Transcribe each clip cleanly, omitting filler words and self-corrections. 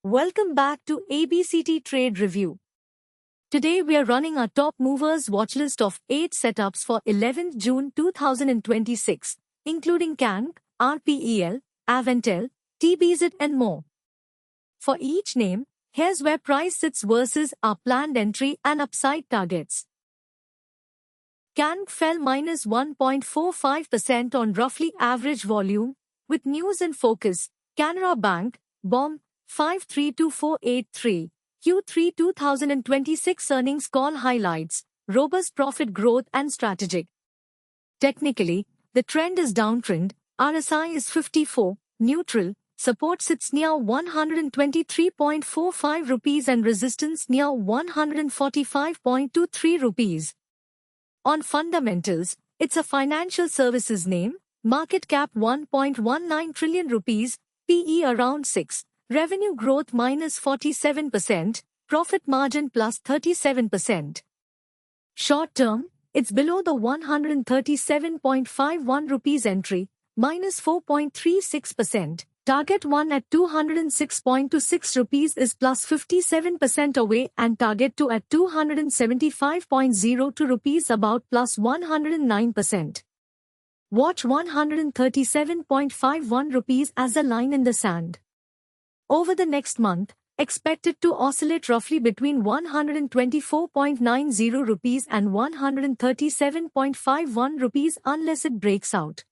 Welcome back to ABCT Trade Review. Today we are running our top movers watchlist of 8 setups for 11th June 2026, including Kang, RPEL, Aventel, TBZ and more. For each name, here's where price sits versus our planned entry and upside targets. Kang fell minus 1.45% on roughly average volume, with news in focus. Canara Bank, BOM, 532483, Q3 2026 earnings call highlights, robust profit growth and strategic. Technically, the trend is downtrend, RSI is 54, neutral, support sits near 123.45 rupees and resistance near 145.23 rupees. On fundamentals, it's a financial services name, market cap 1.19 trillion rupees, PE around 6. Revenue growth minus 47%, profit margin plus 37%. Short term, it's below the 137.51 rupees entry, minus 4.36%. Target 1 at 206.26 rupees is plus 57% away and target 2 at 275.02 rupees about plus 109%. Watch 137.51 rupees as a line in the sand. Over the next month, expect it to oscillate roughly between 124.90 rupees and 137.51 rupees unless it breaks out.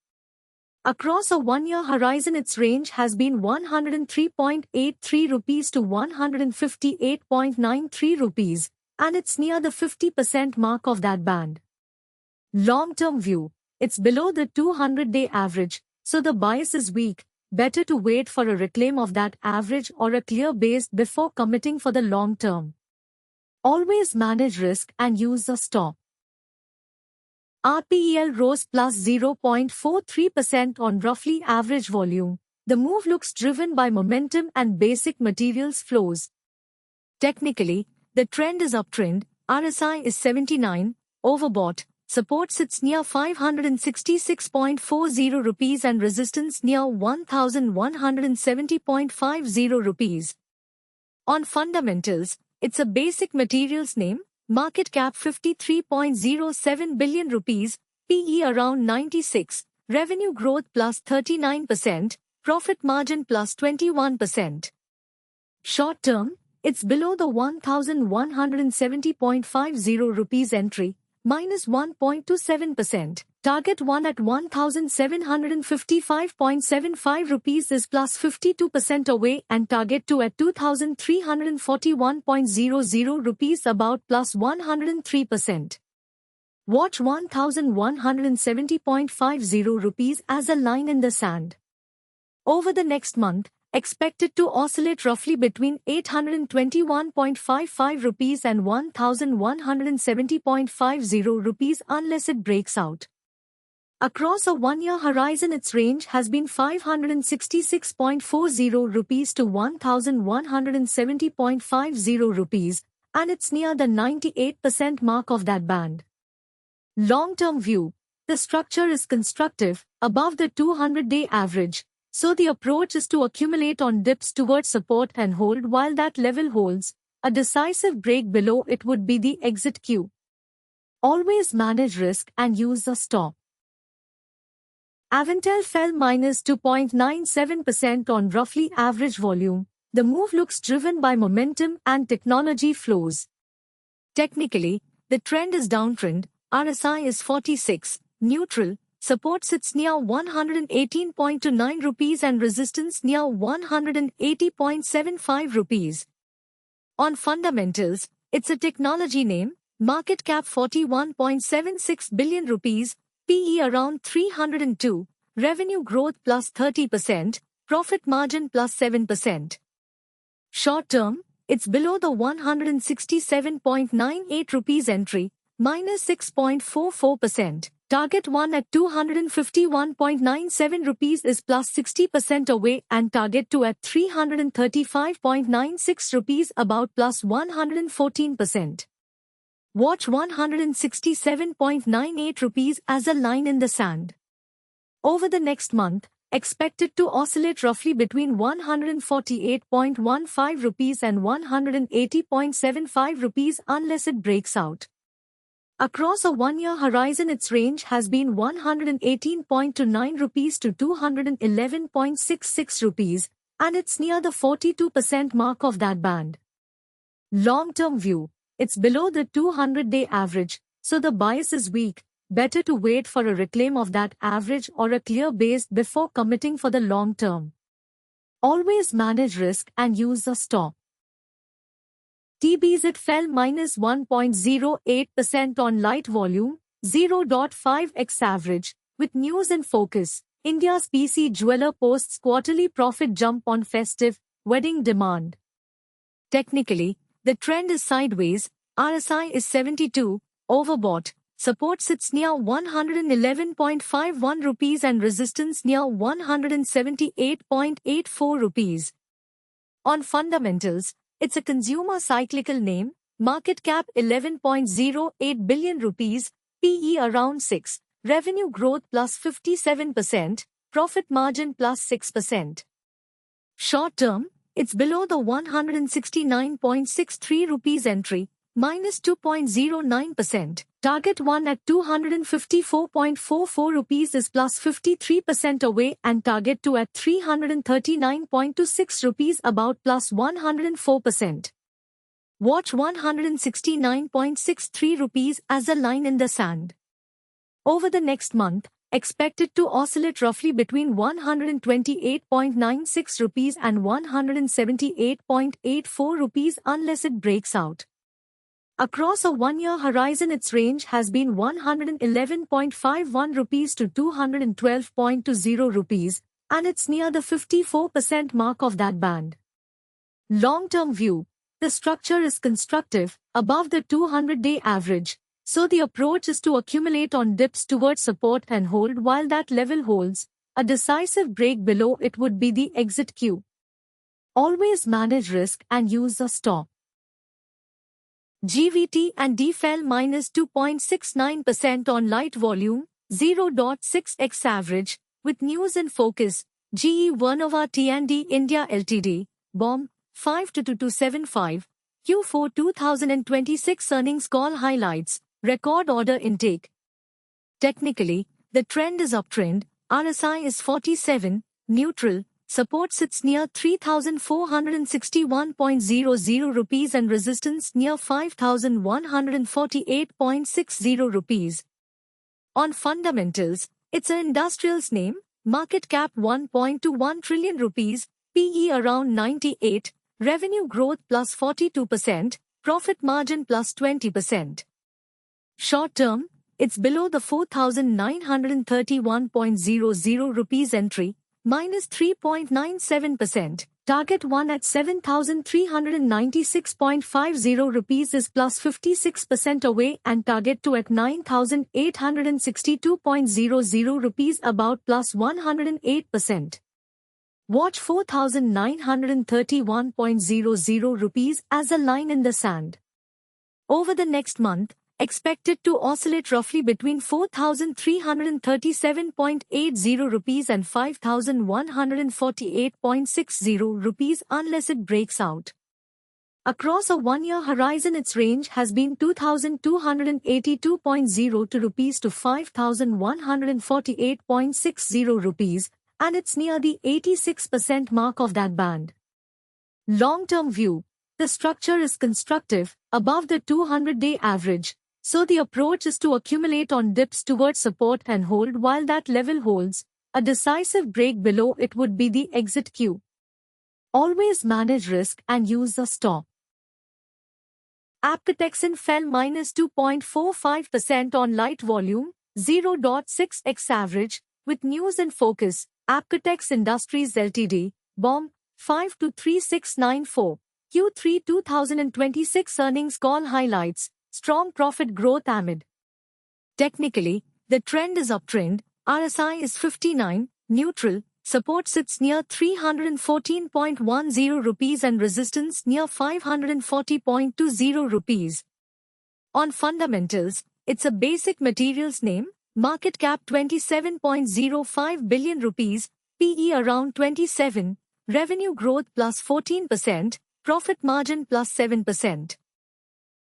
Across a one-year horizon, its range has been 103.83 rupees to 158.93 rupees, and it's near the 50% mark of that band. Long-term view, it's below the 200-day average, so the bias is weak. Better to wait for a reclaim of that average or a clear base before committing for the long term. Always manage risk and use a stop. RPEL rose plus 0.43% on roughly average volume. The move looks driven by momentum and basic materials flows. Technically, the trend is uptrend, RSI is 79, overbought. Support sits near 566.40 rupees and resistance near 1170.50 rupees. On fundamentals, it's a basic materials name, market cap 53.07 billion rupees, PE around 96, revenue growth plus 39%, profit margin plus 21%. Short term, it's below the 1170.50 rupees entry, minus 1.27%. Target 1 at 1755.75 rupees is plus 52% away and target 2 at 2341.00 rupees about plus 103%. Watch 1170.50 rupees as a line in the sand. Over the next month, expect it to oscillate roughly between 821.55 rupees and 1170.50 rupees unless it breaks out. Across a one-year horizon, its range has been 566.40 rupees to 1170.50 rupees, and it's near the 98% mark of that band. Long-term view, the structure is constructive, above the 200-day average. So the approach is to accumulate on dips towards support and hold while that level holds. A decisive break below it would be the exit cue. Always manage risk and use the stop. Aventel fell minus 2.97% on roughly average volume. The move looks driven by momentum and technology flows. Technically, the trend is downtrend, RSI is 46, neutral. Support sits near 118.29 rupees and resistance near 180.75 rupees. On fundamentals, it's a technology name, market cap 41.76 billion rupees, PE around 302, revenue growth plus 30%, profit margin plus 7%. Short term, it's below the 167.98 rupees entry, minus 6.44%. Target 1 at 251.97 rupees is plus 60% away and target 2 at 335.96 rupees about plus 114%. Watch 167.98 rupees as a line in the sand. Over the next month, expected to oscillate roughly between 148.15 rupees and 180.75 rupees unless it breaks out. Across a one-year horizon, its range has been 118.29 rupees to 211.66 rupees, and it's near the 42% mark of that band. Long-term view, it's below the 200-day average, so the bias is weak. Better to wait for a reclaim of that average or a clear base before committing for the long term. Always manage risk and use a stop. TBZ fell -1.08% on light volume, 0.5x average. With news in focus, India's PC jeweler posts quarterly profit jump on festive, wedding demand. Technically, the trend is sideways. RSI is 72, overbought. Support sits near 111.51 rupees and resistance near 178.84 rupees. On fundamentals, it's a consumer cyclical name, market cap 11.08 billion rupees, PE around 6, revenue growth plus 57%, profit margin plus 6%. Short term, it's below the 169.63 rupees entry, minus 2.09%. Target 1 at 254.44 rupees is plus 53% away, and target 2 at 339.26 rupees about plus 104%. Watch 169.63 rupees as a line in the sand. Over the next month, expected to oscillate roughly between 128.96 rupees and 178.84 rupees unless it breaks out. Across a one-year horizon, its range has been 111.51 rupees to 212.20 rupees, and it's near the 54% mark of that band. Long-term view, the structure is constructive, above the 200-day average, so the approach is to accumulate on dips towards support and hold while that level holds. A decisive break below it would be the exit cue. Always manage risk and use a stop. GVT and D fell -2.69% on light volume, 0.6x average. With news in focus, GE Vernova T&D India Ltd, BOM, 52275, Q4 2026 earnings call highlights, record order intake. Technically, the trend is uptrend, RSI is 47, neutral. Support sits near 3,461.00 rupees and resistance near 5,148.60 rupees. On fundamentals, it's an industrials name, market cap 1.21 trillion rupees, PE around 98, revenue growth plus 42%, profit margin plus 20%. Short term, it's below the 4,931.00 rupees entry, minus 3.97%. Target 1 at 7,396.50 rupees is plus 56% away, and target 2 at 9,862.00 rupees about plus 108%. Watch 4,931.00 rupees as a line in the sand. Over the next month, expected to oscillate roughly between 4,337.80 rupees and 5,148.60 rupees unless it breaks out. Across a one-year horizon, its range has been 2,282.02 rupees to 5,148.60 rupees, and it's near the 86% mark of that band. Long-term view, the structure is constructive, above the 200-day average, so the approach is to accumulate on dips towards support and hold while that level holds. A decisive break below it would be the exit cue. Always manage risk and use a stop. Apcotex fell -2.45% on light volume, 0.6x average. With news in focus, Apcotex Industries Ltd, BOM, 523,694, Q3 2026 earnings call highlights, strong profit growth amid. Technically, the trend is uptrend, RSI is 59, neutral, support sits near 314.10 rupees and resistance near 540.20 rupees. On fundamentals, it's a basic materials name, market cap 27.05 billion rupees, PE around 27, revenue growth plus 14%, profit margin plus 7%.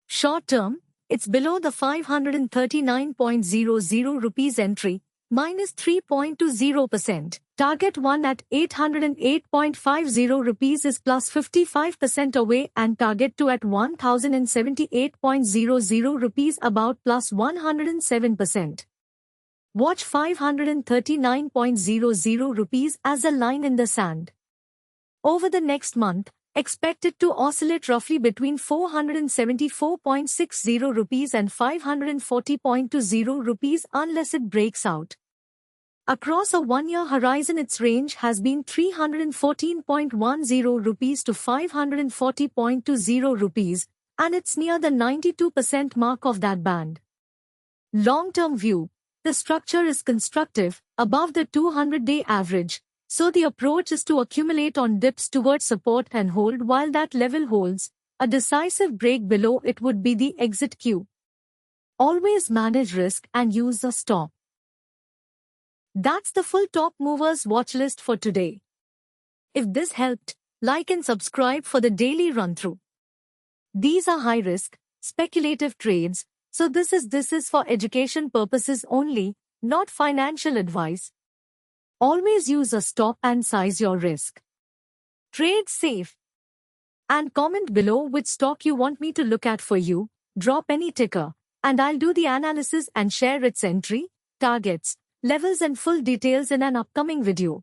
Short term, it's below the 539.00 rupees entry, minus 3.20%. Target 1 at 808.50 rupees is plus 55% away, and target 2 at 1078.00 rupees about plus 107%. Watch 539.00 rupees as a line in the sand. Over the next month, expect it to oscillate roughly between 474.60 rupees and 540.20 rupees unless it breaks out. Across a one-year horizon, its range has been 314.10 rupees to 540.20 rupees, and it's near the 92% mark of that band. Long-term view, the structure is constructive, above the 200-day average, so the approach is to accumulate on dips towards support and hold while that level holds. A decisive break below it would be the exit cue. Always manage risk and use a stop. That's the full top movers watch list for today. If this helped, like and subscribe for the daily run-through. These are high-risk, speculative trades, so this is for education purposes only, not financial advice. Always use a stop and size your risk. Trade safe. And comment below which stock you want me to look at for you. Drop any ticker, and I'll do the analysis and share its entry, targets, levels and full details in an upcoming video.